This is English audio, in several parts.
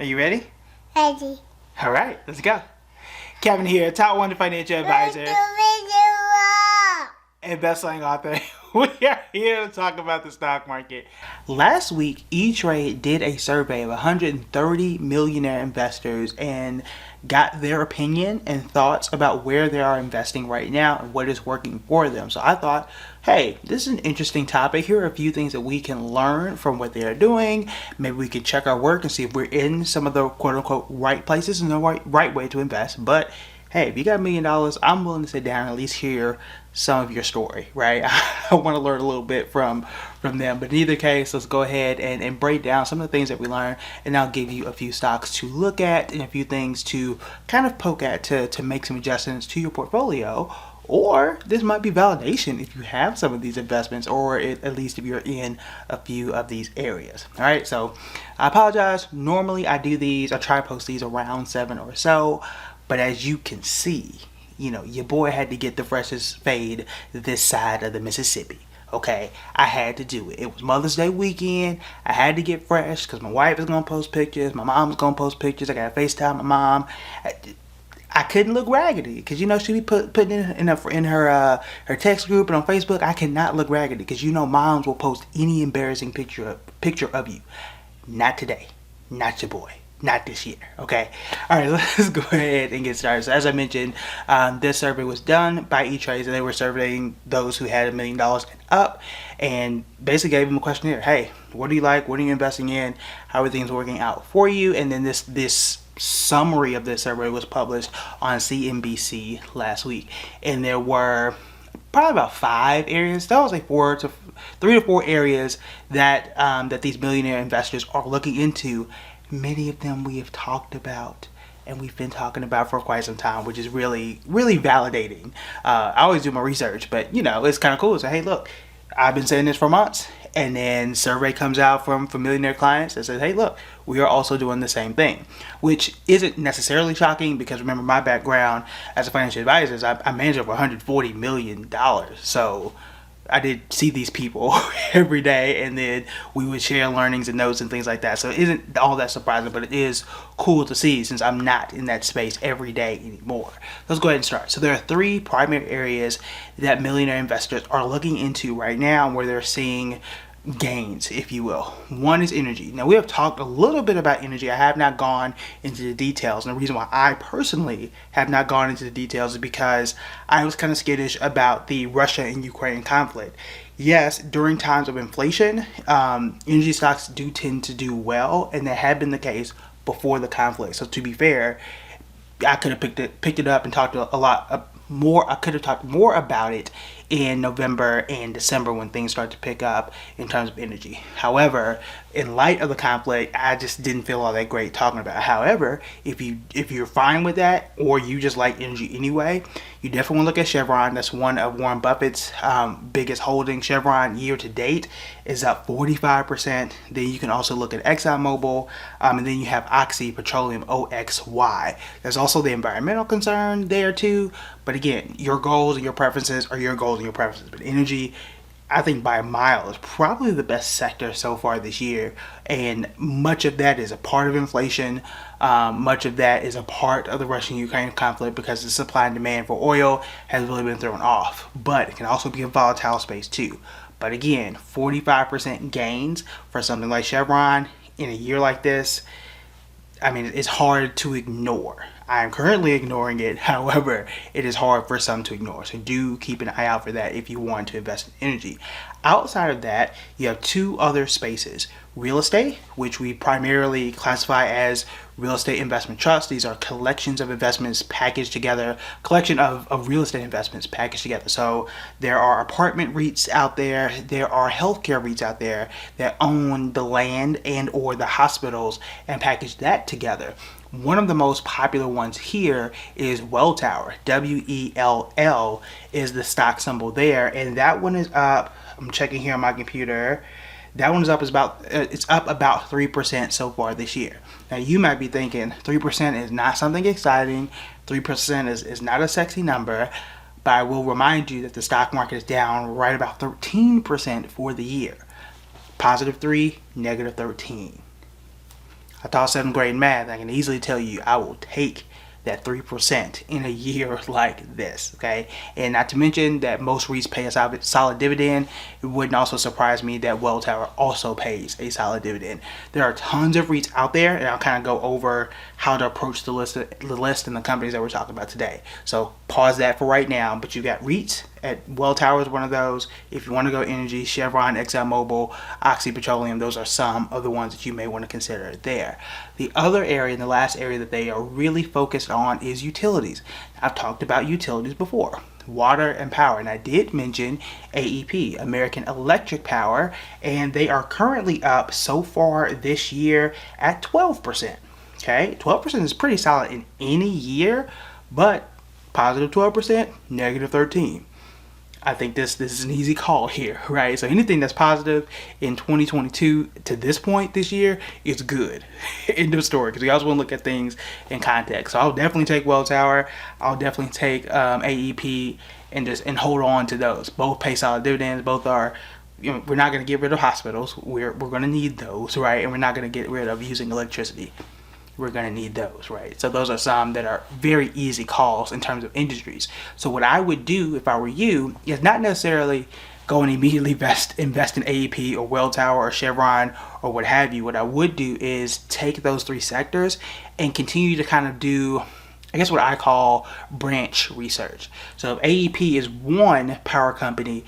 Are you ready? Ready. All right, let's go. Kevin here, top 1 financial advisor and best-selling author. We are here to talk about the stock market. Last week, E-Trade did a survey of 130 millionaire investors and got their opinion and thoughts about where they are investing right now and what is working for them. So I thought, hey, this is an interesting topic. Here are a few things that we can learn from what they are doing. Maybe we can check our work and see if we're in some of the quote-unquote right places and the right way to invest. But hey, if you got $1 million, I'm willing to sit down and at least hear some of your story, right? I want to learn a little bit from them. But in either case, let's go ahead and break down some of the things that we learned, and I'll give you a few stocks to look at and a few things to kind of poke at to make some adjustments to your portfolio. Or this might be validation if you have some of these investments, or at least if you're in a few of these areas. All right, so I apologize. Normally I do these, I try to post these around 7 or so, but as you can see, your boy had to get the freshest fade this side of the Mississippi. Okay, I had to do it. It was Mother's Day weekend. I had to get fresh because my wife is gonna post pictures. My mom's gonna post pictures. I gotta FaceTime my mom. I couldn't look raggedy because she be putting in her text group and on Facebook. I cannot look raggedy because moms will post any embarrassing picture of you. Not today. Not your boy. Not this year, okay? All right, let's go ahead and get started. So as I mentioned, this survey was done by E-Trade, and they were surveying those who had $1 million and up, and basically gave them a questionnaire. Hey, what do you like? What are you investing in? How are things working out for you? And then this summary of this survey was published on CNBC last week, and there were probably about 5 areas. That was like 3 to 4 areas that that these millionaire investors are looking into. Many of them we have talked about and we've been talking about for quite some time, which is really, really validating. I always do my research, but it's kind of cool. So, hey, look, I've been saying this for months, and then survey comes out from millionaire clients that says, hey, look, we are also doing the same thing, which isn't necessarily shocking because remember my background as a financial advisor is I manage over $140 million. So I did see these people every day, and then we would share learnings and notes and things like that. So it isn't all that surprising, but it is cool to see since I'm not in that space every day anymore. Let's go ahead and start. So there are 3 primary areas that millionaire investors are looking into right now where they're seeing gains, if you will. One is energy. Now, we have talked a little bit about energy. I have not gone into the details, and the reason why I personally have not gone into the details is because I was kind of skittish about the Russia and Ukraine conflict. Yes, during times of inflation, energy stocks do tend to do well, and that had been the case before the conflict. So to be fair, I could have picked it up and talked a lot more. I could have talked more about it in November and December when things start to pick up in terms of energy. However, in light of the conflict, I just didn't feel all that great talking about it. However, if you're fine with that, or you just like energy anyway, you definitely want to look at Chevron. That's one of Warren Buffett's biggest holdings. Chevron year to date is up 45%. Then you can also look at ExxonMobil, and then you have Oxy Petroleum, OXY. There's also the environmental concern there too. But again, your goals and your preferences are your goals and your preferences. But energy, I think by a mile, is probably the best sector so far this year. And much of that is a part of inflation. Much of that is a part of the Russian-Ukraine conflict because the supply and demand for oil has really been thrown off. But it can also be a volatile space too. But again, 45% gains for something like Chevron in a year like this, I mean, it's hard to ignore. I am currently ignoring it. However, it is hard for some to ignore. So do keep an eye out for that if you want to invest in energy. Outside of that, you have 2 other spaces. Real estate, which we primarily classify as real estate investment trusts. These are collections of investments packaged together, collection of real estate investments packaged together. So there are apartment REITs out there, there are healthcare REITs out there that own the land and or the hospitals and package that together. One of the most popular ones here is Welltower. WELL is the stock symbol there, and that one is up. I'm checking here on my computer. That one is up. It's up about 3% so far this year. Now you might be thinking 3% is not something exciting. 3% is not a sexy number, but I will remind you that the stock market is down right about 13% for the year. Positive 3, negative 13. I taught 7th grade math. I can easily tell you I will take that 3% in a year like this, okay? And not to mention that most REITs pay a solid dividend. It wouldn't also surprise me that Welltower also pays a solid dividend. There are tons of REITs out there, and I'll kind of go over how to approach the list and the companies that we're talking about today. So pause that for right now, but you got REITs. At Welltower is one of those. If you want to go energy, Chevron, ExxonMobil, Oxy Petroleum, those are some of the ones that you may want to consider there. The other area, and the last area that they are really focused on, is utilities. I've talked about utilities before, water and power, and I did mention AEP, American Electric Power, and they are currently up so far this year at 12%. Okay, 12% is pretty solid in any year, but positive 12%, negative 13%. I think this is an easy call here, right? So anything that's positive in 2022 to this point this year is good. End of story, because we also want to look at things in context. So I'll definitely take Welltower. I'll definitely take AEP and hold on to those. Both pay solid dividends. Both are, we're not going to get rid of hospitals. We're going to need those, right? And we're not going to get rid of using electricity. We're going to need those, right? So those are some that are very easy calls in terms of industries. So what I would do if I were you is not necessarily go and immediately invest in AEP or Welltower or Chevron or what have you. What I would do is take those three sectors and continue to kind of do, I guess, what I call branch research. So if AEP is one power company,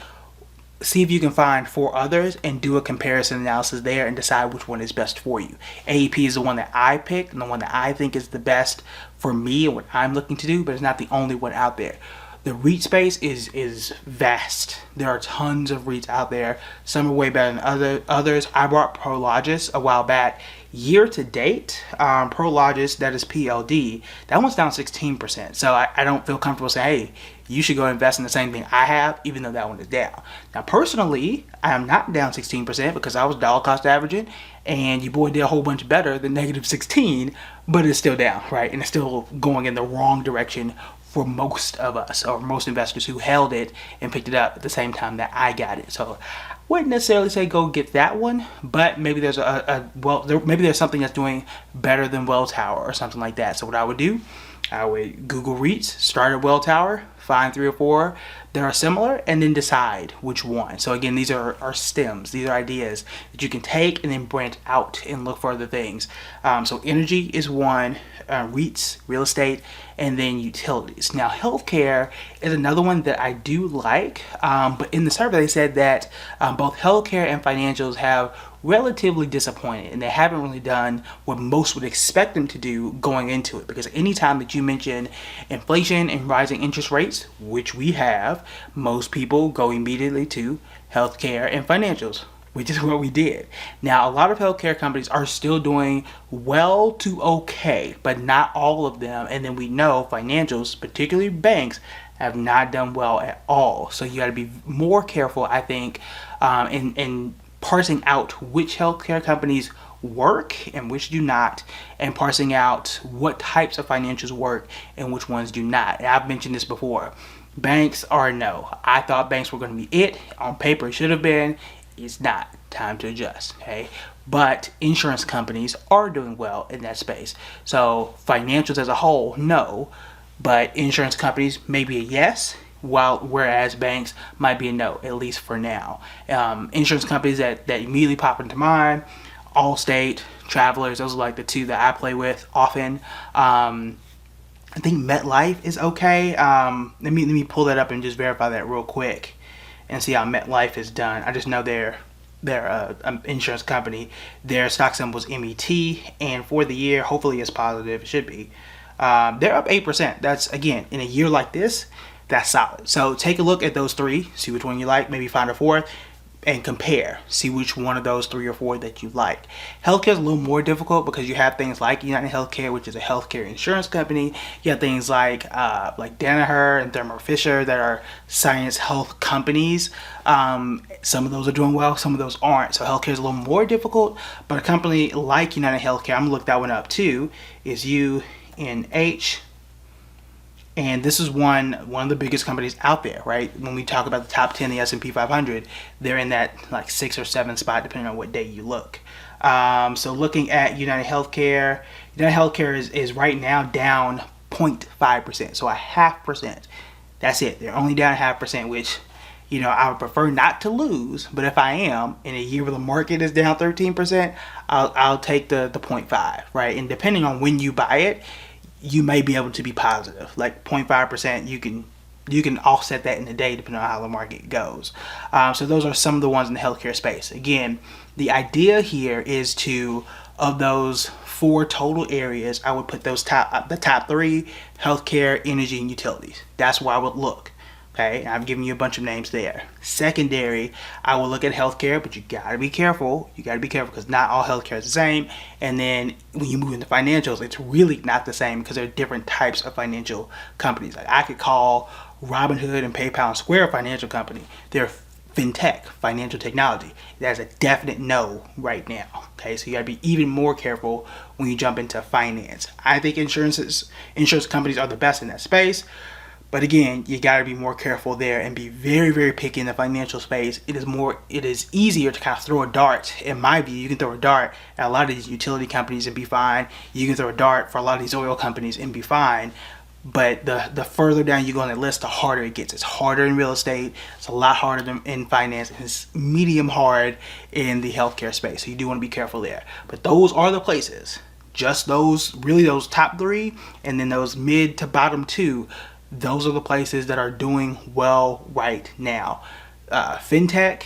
see if you can find 4 others and do a comparison analysis there and decide which one is best for you. AEP is the one that I picked and the one that I think is the best for me and what I'm looking to do, but it's not the only one out there. The REIT space is vast. There are tons of REITs out there. Some are way better than others. I bought Prologis a while back. Year to date, Prologis, that is PLD, that one's down 16%. So I don't feel comfortable saying, hey, you should go invest in the same thing I have, even though that one is down. Now, personally, I am not down 16% because I was dollar cost averaging, and your boy did a whole bunch better than negative 16, but it's still down, right? And it's still going in the wrong direction for most of us, or most investors who held it and picked it up at the same time that I got it. So wouldn't necessarily say go get that one, but maybe there's maybe there's something that's doing better than Welltower or something like that. So what I would do, I would Google REITs, start at Welltower, find 3 or 4 that are similar, and then decide which one. So again, these are stems. These are ideas that you can take and then branch out and look for other things. So energy is one, REITs, real estate, and then utilities. Now, healthcare is another one that I do like, but in the survey they said that both healthcare and financials have relatively disappointed, and they haven't really done what most would expect them to do going into it, because anytime that you mention inflation and rising interest rates, which we have, most people go immediately to healthcare and financials, which is what we did. Now, a lot of healthcare companies are still doing well to okay, but not all of them. And then we know financials, particularly banks, have not done well at all. So you got to be more careful, I think, in parsing out which healthcare companies work and which do not, and parsing out what types of financials work and which ones do not. And I've mentioned this before. Banks are no. I thought banks were going to be it. On paper, it should have been. It's not. Time to adjust, okay? But insurance companies are doing well in that space. So financials as a whole, no. But insurance companies may be a yes, whereas banks might be a no, at least for now. Insurance companies that immediately pop into mind, Allstate, Travelers, those are like the 2 that I play with often. I think MetLife is okay. Let me pull that up and just verify that real quick and see how MetLife is done. I just know they're an insurance company. Their stock symbol is MET, and for the year, hopefully it's positive. It should be. They're up 8%. That's, again, in a year like this, that's solid. So take a look at those 3, see which one you like, maybe find a 4th, and compare. See which one of those 3 or 4 that you like. Healthcare is a little more difficult because you have things like United Healthcare, which is a healthcare insurance company. You have things like Danaher and Thermo Fisher that are science health companies. Some of those are doing well, some of those aren't. So healthcare is a little more difficult, but a company like United Healthcare, I'm gonna look that one up too, is UNH And this is one of the biggest companies out there, right? When we talk about the top 10, the S&P 500, they're in that like 6 or 7 spot, depending on what day you look. So looking at United Healthcare, is right now down 0.5%, so a 0.5%. That's it. They're only down 0.5%, which, I would prefer not to lose. But if I am in a year where the market is down 13%, I'll take the 0.5, right? And depending on when you buy it, you may be able to be positive. Like 0.5%, you can offset that in a day depending on how the market goes. So those are some of the ones in the healthcare space. Again, the idea here is of those 4 total areas, I would put the top 3: healthcare, energy, and utilities. That's where I would look. Okay, and I've given you a bunch of names there. Secondary, I will look at healthcare, but you gotta be careful. You gotta be careful because not all healthcare is the same. And then when you move into financials, it's really not the same because there are different types of financial companies. Like I could call Robinhood and PayPal and Square a financial company. They're fintech, financial technology. That's a definite no right now. Okay, so you gotta be even more careful when you jump into finance. I think insurance companies are the best in that space. But again, you got to be more careful there and be very, very picky in the financial space. It is easier to kind of throw a dart. In my view, you can throw a dart at a lot of these utility companies and be fine. You can throw a dart for a lot of these oil companies and be fine. But the further down you go on the list, the harder it gets. It's harder in real estate. It's a lot harder than in finance. And it's medium hard in the healthcare space. So you do want to be careful there. But those are the places. Just those top 3, and then those mid to bottom 2. Those are the places that are doing well right now. Fintech,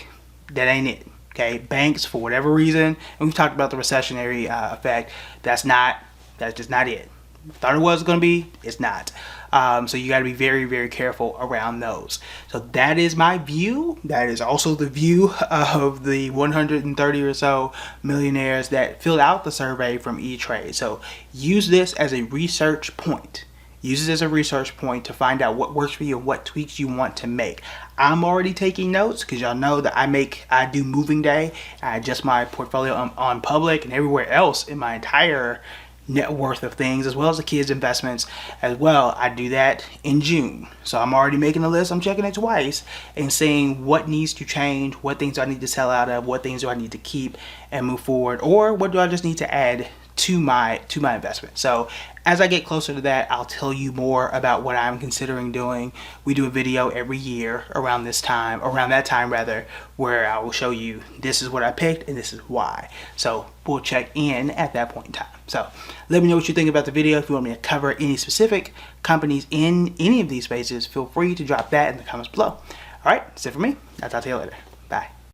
that ain't it. Okay, banks, for whatever reason, and we've talked about the recessionary effect. That's just not it. Thought it was going to be, it's not. So you got to be very, very careful around those. So that is my view. That is also the view of the 130 or so millionaires that filled out the survey from E-Trade. So use this as a research point. Use it as a research point to find out what works for you and what tweaks you want to make. I'm already taking notes because y'all know that I do moving day. I adjust my portfolio on public and everywhere else in my entire net worth of things, as well as the kids' investments as well. I do that in June. So I'm already making a list. I'm checking it twice and seeing what needs to change, what things do I need to sell out of, what things do I need to keep and move forward, or what do I just need to add to my investment. So as I get closer to that, I'll tell you more about what I'm considering doing. We do a video every year around that time where I will show you this is what I picked and this is why. So we'll check in at that point in time. So let me know what you think about the video. If you want me to cover any specific companies in any of these spaces, feel free to drop that in the comments below. All right, that's it for me. I'll talk to you later. Bye.